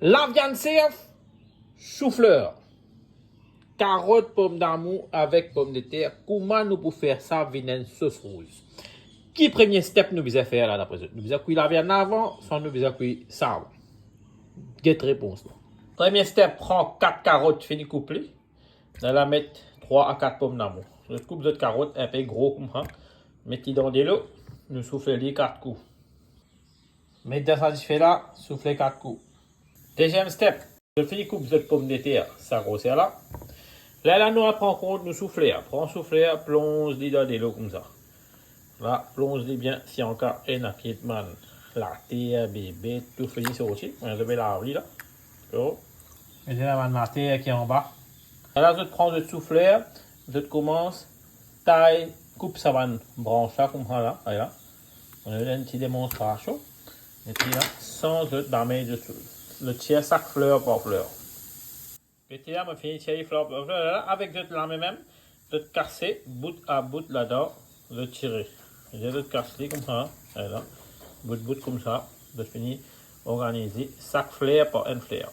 La viande serve, chou-fleur, carotte, pomme d'amour avec pomme de terre. Comment nous pouvons faire ça avec une sauce rouge? Qui premier step nous besoin faire là d'après ça? Nous besoin cuire la viande avant, soit nous besoin cuire ça avant? Get réponse là. Premier step, prends 4 carottes finies couplées. Dans la mettre 3 à 4 pommes d'amour. Je coupe de carottes un peu gros comme ça. Mettez dans de l'eau. Nous soufflez les 4 coups. Mettez ça fait là, soufflez 4 coups. Deuxième step, je finis coupe de pommes de terre, ça grossir là. Là, nous prend compte, nous souffler. Prends souffler, plonge-les dans de l'eau comme ça. Là, plonge-les bien, si encore un acquittement. La terre, bébé, tout fini sur aussi. On va la vie là. Mettez la terre qui est en bas. Là, je prends le souffleur, je commence, taille, coupe ça va branche là comme ça là. Là. On a une petite démonstration. Et puis là, sans damer de tout. Le tiers chaque fleur par fleur. Et puis là, on finit tirer fleur par fleur. Là, avec la même, de casser bout à bout là-dedans, de tirer. Je vais casser comme ça. Là. Bout comme ça. Je finis organiser chaque fleur par une fleur.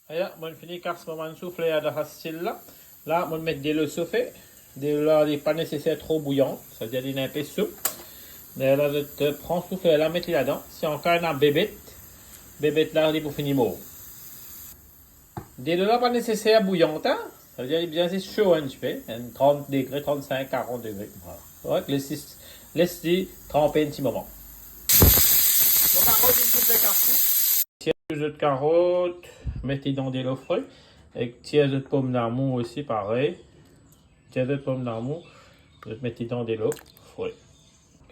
Et là, on finit car ce moment de souffler dans ce style là. Là, on met de l'eau chauffée. De l'eau n'est pas nécessaire trop bouillante. C'est-à-dire qu'il est un peu soupe. Et là, je prends le soufflet là, mettez là-dedans. Si encore un bébête, bébête là, on est pour finir mort. De l'eau là, pas nécessaire bouillante. Hein? C'est-à-dire qu'il est bien chaud un petit peu. 30 degrés, 35, 40 degrés. Voilà. Laissez tremper un petit moment. Donc, carotte, il souffle 4 coups. Tiers de carotte. Mettez dans de l'eau frais. Avec tiers de pomme d'amour aussi, pareil. Tiers de pomme d'amour. Mettez dans de l'eau frais.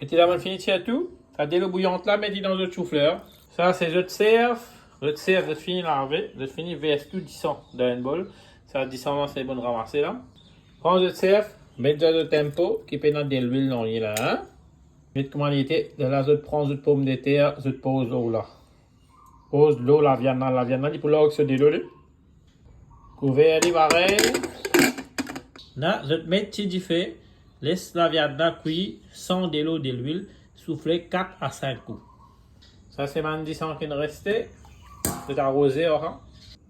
Mettez là, on finit tiers tout. La de l'eau bouillante là, mettez dans le chou-fleur. Ça, c'est je te serve. Je te serve, je finis laver. Je finis verser tout 10 dans une bol. Ça, 10 là, c'est bon de ramasser là. Prends je te serve. Mettez dans le tempo. Qui peut dans de l'huile dans l'huile là. Hein? Mettez comment il était. De là, je prends une pomme de terre. Je pose l'eau là. Pose l'eau, la viande là, pour l'eau sur de l'eau. Couvert les pareil. Là, je te mets petit fait. Laisse la viande là cuire sans de l'eau, de l'huile. Souffler 4 à 5 coups. Ça, c'est mon 10 qui nous restait. Je vais arroser.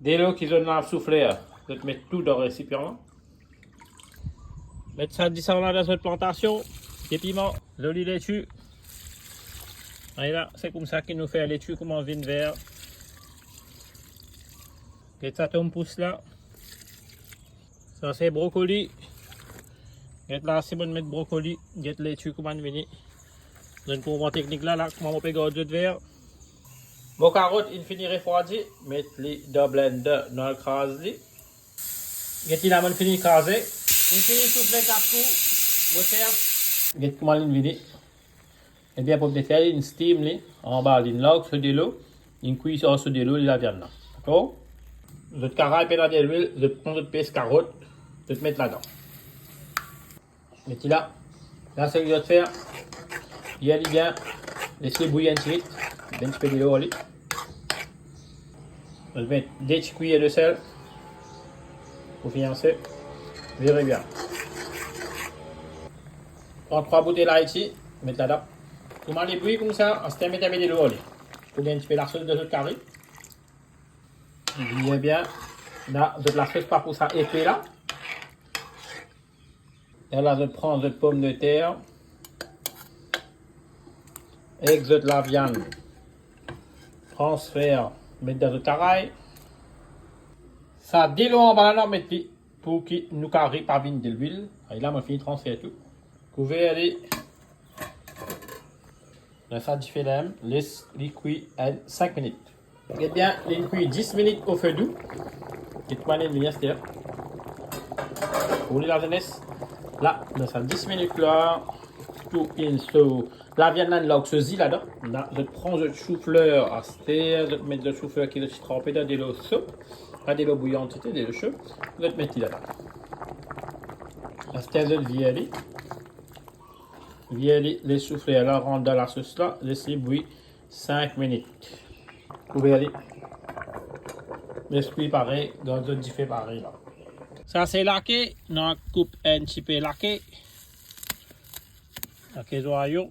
De l'eau qui donne la souffler. Je vais te mettre tout dans le récipient. Mettre ça 10 là dans cette plantation. Des piments, joli laitue. Et là, c'est comme ça qu'il nous fait la laitue, comme on vient de vers. Et ça tombe pouce là. Ça c'est brocoli. Et là, c'est bon de mettre brocoli. Get laitue, comment on vient. Donne pour mon technique là, comment on peut garder de verre. Vos carottes, il finit refroidi. Mettez-les dans le blender, dans le crase-les. Get la bonne fini crasé. Il finit souffler 4 coups. Vous servez. Get comment il vient. Et bien, pour faire une steam, en bas, une log sur de l'eau, une cuisson sur de l'eau, la viande là. D'accord? Je te caraille dans de l'huile, je prends votre pièce carotte, je te mettre là-dedans. Mettez là. Là, ce que je vais te faire, il y a bien, laissez bouillir un petit peu, un petit peu de l'eau, allez. Je vais mettre des petites cuillères de sel pour financer. Verrez bien. Prends 3 bouteilles là ici, mettez là-dedans. Comment les bouillir comme ça, on se termine de l'eau, allez. Pour gagner un petit peu la sauce de notre carré. Bien, bien. Là, je la sauce pas pour ça épais là. Et là, je prends de pomme de terre. Et je la viande. Transfert. Mettre dans le caraï. Ça, dès l'eau en bas là, mettez pour qu'il nous carré par vine de l'huile. Et là, on finit de transférer tout. Couvert, allez. Là, ça, du fait l'aime. Laisse-les cuire 5 minutes. Regardez bien, les cuire 10 minutes au feu doux. Et tout aller venir, c'est-à-dire. Pour la jeunesse. Là, dans ça 10 minutes là, tout in so. La viande là, que ceci là-dedans. Là, je prends le chou-fleur à terre, je mets le chou-fleur qui est trempé dans de l'eau chaude, pas de l'eau bouillante, c'était de l'eau chaude. Je vais mettre là-dedans. À terre, je vais les chou-fleurs là, rentre dans la sauce là, laissez bouillir 5 minutes. Vous pouvez aller. L'esprit pareil, dans le diffé pareil là. Ça c'est laqué, on coupe un petit peu laqué. Laqué joyeux.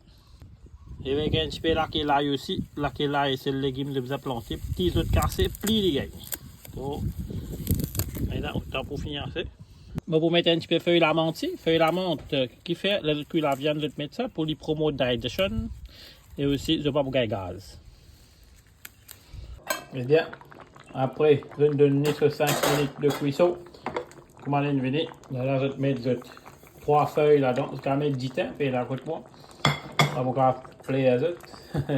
Et avec un petit peu la kélaï aussi. La kélaï, c'est le légume que vous avez planté. Petits autres cassés, plis les gars. Oh. Maintenant, temps pour finir ça. Bon, pour mettre un petit peu feuille la menthe, qui fait, le cuit la viande, je vais mettre ça pour lui promouvoir digestion. Et aussi, je vais pas pour gagner gaz. Eh bien, après, je vais donner 5 minutes de cuisson. Comment on venir? Là, je vais mettre 3 feuilles là-dedans. Je vais mettre 10 temps, et là, écoute-moi. On va plaire à autres.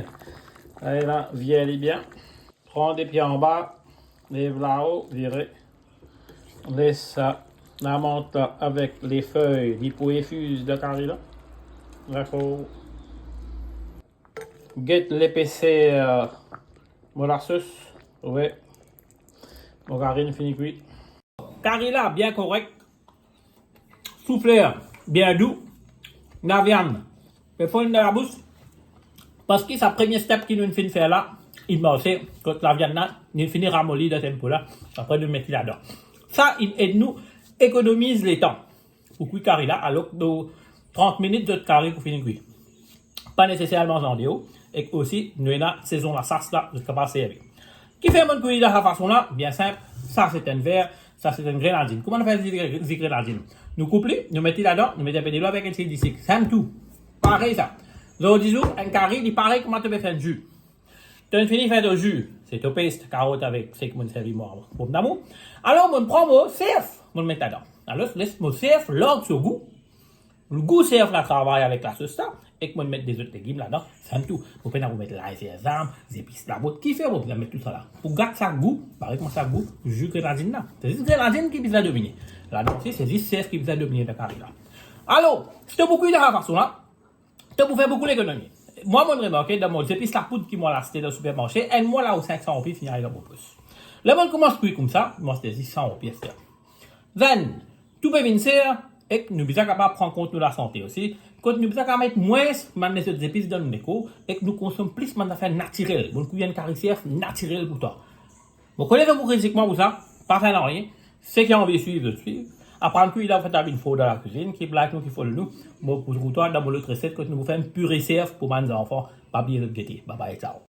Allez là, viens bien. Prends des pieds en bas. Lève là-haut, virez. Laisse ça, la menthe là, avec les feuilles, l'hypoéfuse de carré là. D'accord. Get l'épaisseur molasses. Ouais. Mon carré fini cuit. Carré là, bien correct. Souffleur, bien doux. La viande. Il faut une de la bouche. Parce que sa premier step qui nous finit faire là, il marche quand la viande là, il finit ramollie de tempo là. Après nous mettre là-dedans. Ça, il aide nous, économise les temps. Pour cuire carré là, alors que de 30 minutes de carré pour finir cuire. Pas nécessairement en déo. Et aussi, nous avons saison la sauce là, jusqu'à passer avec. Qui fait mon cuire de cette façon là? Bien simple. Ça, c'est un verre. Ça, c'est une grenadine. Comment on fait des grenadines? Nous couplons, nous mettons là-dedans, nous mettons un peu de l'eau avec un CD6. C'est tout. Pareil ça. Donc, disons, un carré, il paraît comment tu peux faire un jus. Tu as fini de faire du jus. C'est au paste, carotte avec 5 mon servi mort. Pour d'amour. Alors, on prend mon CF, on le met là-dedans. Alors, laisse mon CF, l'ordre sur goût. Le goût CF, là, travaille avec la sauce là. Et que on met des autres légumes là-dedans. C'est tout. Vous pouvez mettre l'ail, les armes, les épices, la botte. Qui fait, vous pouvez mettre tout ça là. Pour garder ça goût, pareil comme ça goût, jus grenadine là. C'est juste grenadine qui vient dominer. Là-dedans, c'est juste CF qui vient dominer le carré là. Alors, c'est beaucoup de la façon là. Tu peux faire beaucoup d'économies. Moi, je me remarque dans mon épice la poudre qui m'a acheté dans le supermarché, et moi là au 500 euros, finir dans mon plus. Le monde commence à cuire comme ça, moi c'était 600 euros pièce. Then, tout peut venir et que nous sommes capables de prendre compte de la santé aussi. Quand nous sommes capables de mettre moins de ces épices dans le déco et que nous consommons plus de affaires naturelles. Bon, cuisine caricière naturelle pour toi. Vous connaissez vous critiquement pour ça, pas faire rien. Ceux qui ont envie de suivre, de suivre. Apprendre qu'il a fait une faute dans la cuisine, qui blague nous, qui faut le nous. Bon, pour toi, dans mon autre recette, quand nous faisons une purée CF pour mes enfants, pas bien de guetter. Bye bye, ciao.